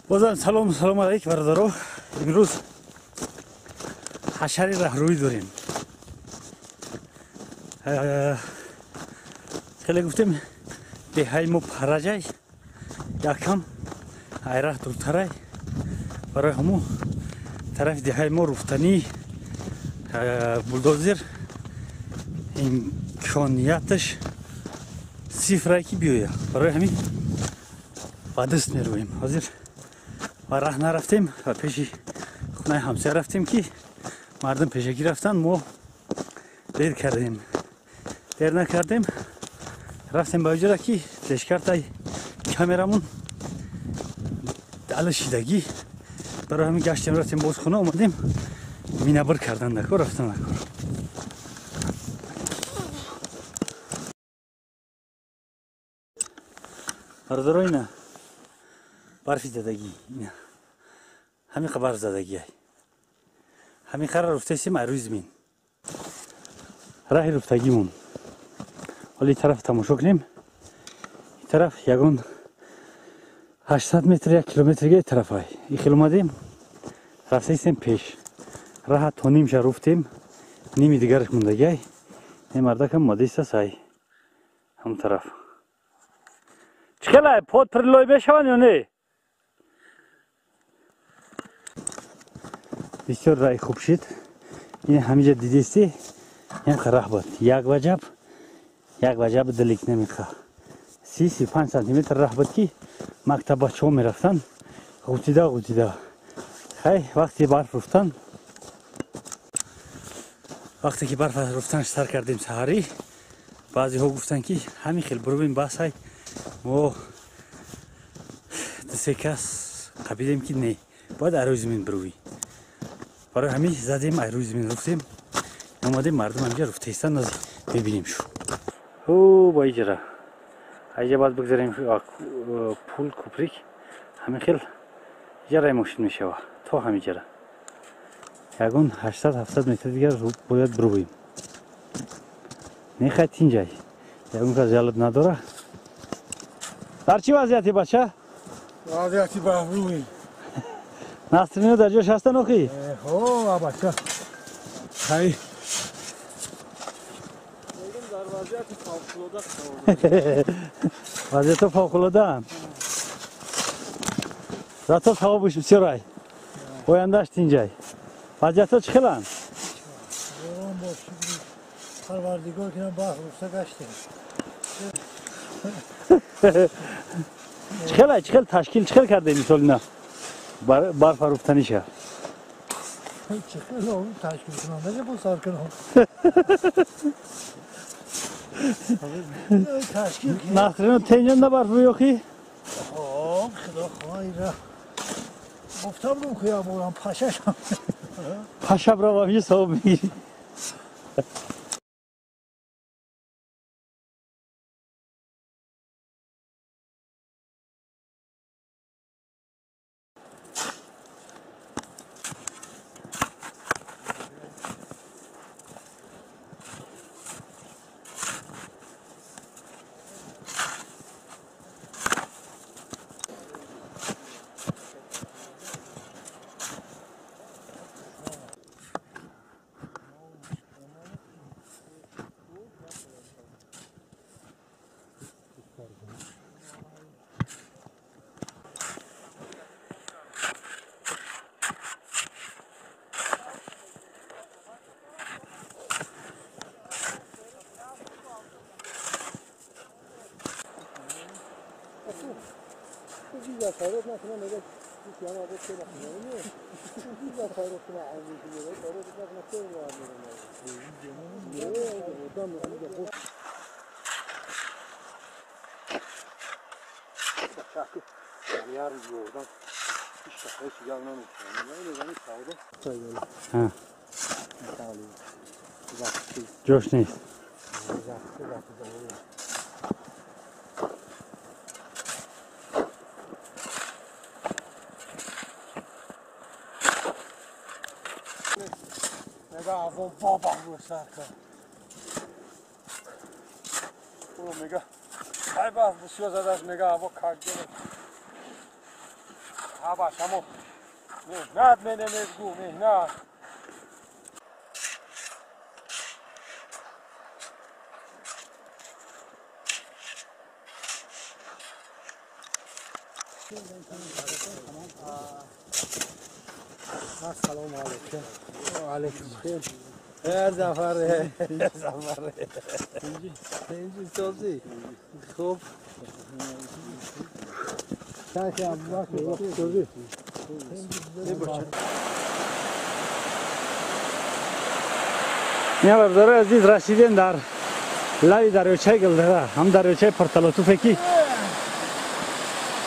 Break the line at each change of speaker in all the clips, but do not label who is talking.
بازم سلام علیکم برادرها. امروز حشره راهروی داریم. خیلی گفتیم دههای ما پراجای یکم ایران دورتره برای همون طرف دههای ما رفتنی بولدوزر امکانیتش صفر کی بیاید برای همین با دست میرویم. حاضر و راه نرفتیم و پیش خونه همسایه رفتیم که مردم پیشگی رفتن، ما دیر کردیم. دیر نکردیم رفتیم با اجرا که دشکرت کامرامون دل شیدگی برای همین گشتیم رفتیم باز خونه اومدیم مینبر کردن نکو رفتن نکو. برادرای نه برفی زدگی نه همین خبر زدگی های همین قرار رفته سیم ایروز مین راه رفتگیمون. حالی طرف تماشا کنیم. این طرف یگان 800 متر 1 کیلومترگه طرف های این خیلی اومدیم رفته سیم پیش راه تا نیم شا رفتیم نیمی دیگرش موندگی های این مرده کم مادیسته سای هم طرف چخیل های پاد پر لای بشون یا نه؟ بسیار رای خوب شد. این همیشه دیدیستی این خراه بود یک وجب دلیک نمیخواه 30-35 سانتیمتر راه بود که مکتب بچه ها میرفتن غوطیده خیلی وقتی برف رفتن وقتی که برف رفتنش سر کردیم سحری بعضی ها گفتن که همین خیلی برویم بس های ما دسته کس قبیدیم که نه باید ایروز زمین بروی برای همین زدیم ایروز زمین رفتیم اومدیم مردم همینجا رفته ایستن ببینیم شو او با ایجرا اینجا باید بگذاریم پول کوپریک همین خیلی جرای ماشین میشه تا همین جرا یکون 800-700 متر دیگر باید برویم نخواهد اینجای یکون که جالب نداره. در چی وضعیتی بچه؟
وضعیتی برویم
نسترینو در جاش هستن اخی؟
اوه بچه خیلی
وضعیت فوق‌العاده هم رتا هوا بسیار رای پاینده‌اش اینجای وضعیت چه خیلی هم؟
باران باشی پروردگار کنم برف رفته گشتیم
چه خیلی تشکیل چه خیلی کرده این سال نه برف رفتنی شه
چه خیلی اون تشکیل کنم نگه بسار کنم تشکیل کنم
نسترینو تینجان ده برف روی اخی؟
خدا خواهی را گفتم رو خویم بورم پششم
پشم را با همینجا صاحب میگیری
دیگر خیرات نکنم نگه دیگر آقا چه نکنم دیگر خیرات کنم عمیقی میره داره دیگر نکنم
جوش نیست
نگه اول بابا رو سر کن برو نگه های برف بسیار زده است نگه اول کار گره აბა სამო მეhnat მე მეზგუ მეhnat السلام علیکم و علیکم خیر زفر اینجی سازی خوب چند عبدالله که وقت سازی
یا بردار عزیز رشیدین در لای دریاچه گلدره هم دریاچه پرتالاتوفه کی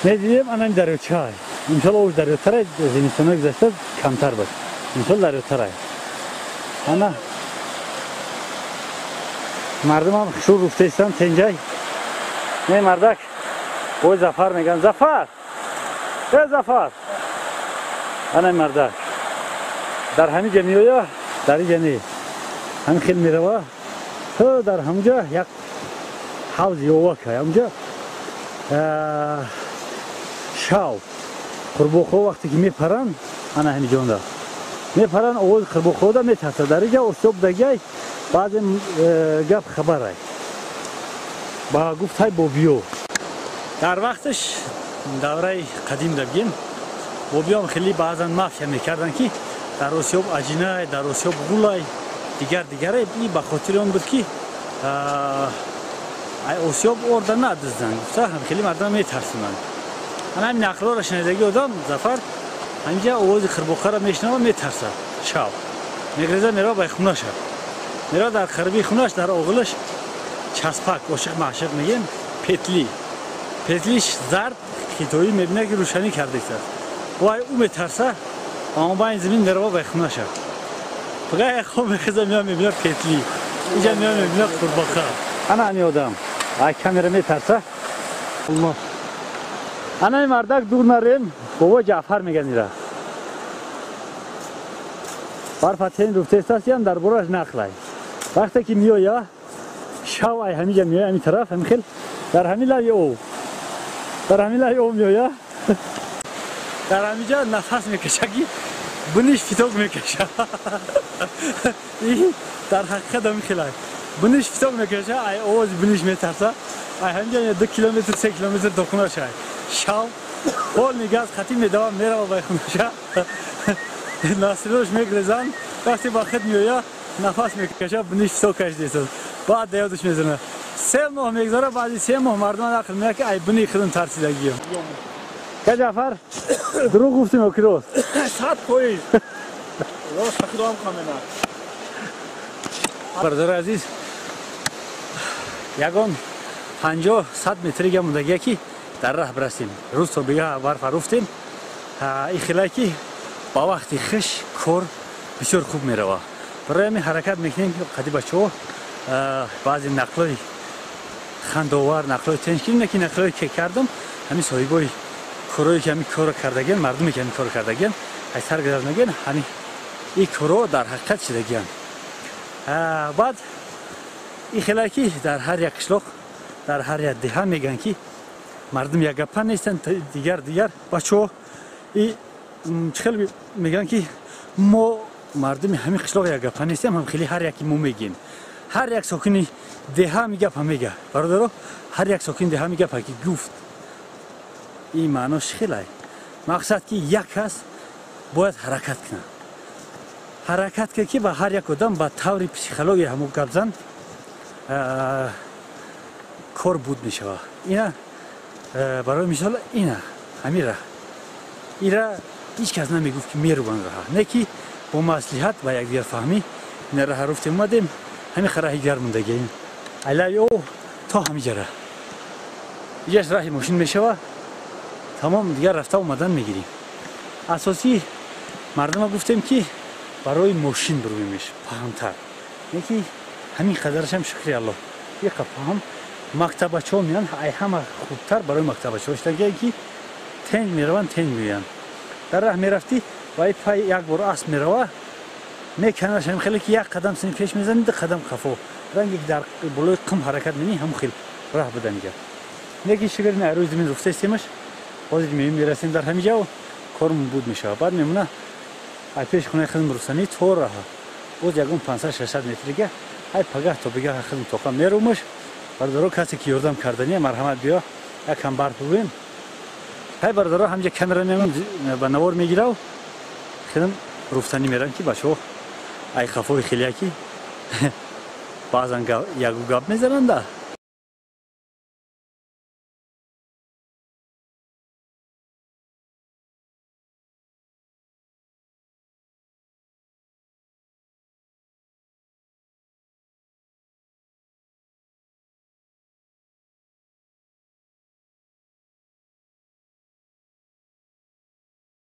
ندیدیم آنم دریاچه های انشالله اوش دریاتره زمستانه گذشته کمتر بود انشالله دریاتره انا مردم هم شور رفته ایستن تنجای نه مردک اوی زفر میگن زفر زفر انا مردک در همین جنیه یا در این جنیه همین خیلی میروه تو در همونجا یک حوض یوه که همونجا شاو قربوخو وقتی که میپرن انا همین جونده میپرن اوز قربوخو دا میترسه در اینجا اصوب دگی بعضی گپ خبره با گفت های بوبیو در وقتش دوره قدیم دا بگیم بوبیو هم خیلی بعضا مافیا میکردن که در اصوب اجینه در اصوب غولای دیگر این بخاطر اون بود که اصوب ارده ندزدن گفته هم خیلی مردم میترسونن همین نقلا را شنیدگی آدم زفر همینجا آواز خربوخه را میشنوه میترسه شب میگریزه میره به خونه‌ش میره در خربی خونه‌ش در آغلش چسبک عاشق معشق میگیم پتلیش زرد خیتویی میبینه که روشنی کرده است وای او میترسه اما با این زمین میره به خونه‌ش بگه خوب میخیزه میبینه پتلی اینجا میبینه خربوخه انا همین آدم ای کمیره میترسه الله انا مردک دور نریم بابا جعفر میگن ایرا برفتین رفته استاسیان در براش نقلای وقتی که میویا شاو ای همینجا میویا همین طرف همین خیل در همین لای او میویا در همینجا نفس میکشه که بنیش فیتوق میکشه در حقیقت همین خیلای بنیش فیتوق میکشه ای اوز بنیش میترسه ای همینجا 2 کیلومتر 3 کیلومتر دکونه شد شاو پول میگه از خطی میدوام میره و بای خونشه ناصروش میگریزن وقتی با خط میویا نفس میکشه بنیش سو کش دیسد بعد دیادش میزنه 3 ماه میگذاره بعد 3 ماه مردم عقل میگه که ای بنی خودم ترسیدگیم که جعفر دروغ گفتیم و کروس
ساعت کوی راست خودم کاملا
برادر عزیز یگان 50-100 متری مونده که در راه برسیم روز تو بگه برف رفتیم این خیلی که با وقتی خش کار بسیار خوب میروه برای همین حرکت میکنیم که قدی بچه ها بعضی نقلای خنداور نقلای تنشکیل که نقلای که کردم همین صاحبای کارایی که همین کار کردگین مردمی که همین کار کردگین ای سرگردنگین همین این کارا در حقیقت شدگین بعد این خیلی که در هر یک قشلاق در هر یک دهه میگن که مردم یک گپا نیستن دیگر بچه‌ها این خیلی میگن که ما مردم همین قشلاق یک گپا نیستیم هم خیلی هر یکی ما میگیم هر یک ساکن دهه میگه میگه برادرها هر یک ساکن دهه میگه که گفت این معناش خیلی مقصد که یک کس باید حرکت کنه که با هر یک آدم با طور پسیکولوژی همو گپ زن کار بود میشه اینا برای مثال اینا همین ایرا هیچ کس نمیگفت که میروان راه نه که با مصلحت و یک دیگر فهمی این راه رفتیم اومدیم همین خراه دیگر موندگیم الهی او تا همین جره اینجاش راه ماشین میشه تمام دیگر رفته اومدن میگیریم اساسی مردم گفتیم که برای ماشین برویمش فهمتر نه که همین قدرش هم شکری الله یک فهم مکتب بچه ها میان ای همه خوبتر برای مکتب بچه هاشتن که تنگ میرون تنگ میان در راه میرفتی و ای پای یک بار اسب میروه میکنش هم خیلی که یک قدم سنی پیش میزنی 2 قدم خفو رنگ در بلوی قم حرکت منی هم خیلی راه بدن میگه نگی شگر نه روی زمین رفته استیمش بازی میرسیم در همینجا و کارمون بود میشه. بعد میمونه ای پیش خونه خودم رسانی 4 راه او یگون 500 600 متریگه ای پگاه تا بگاه خودم توقع میرومش. برادرها کسی که یاردم کردنی مرحمت بیا یکم برف ببین. های برادرها همجا کامera میمون با نوار میگیره و خودم رفتنی میرن که بچه‌ها ای خفای خیلی کی بعضن یگو گپ میزنن ده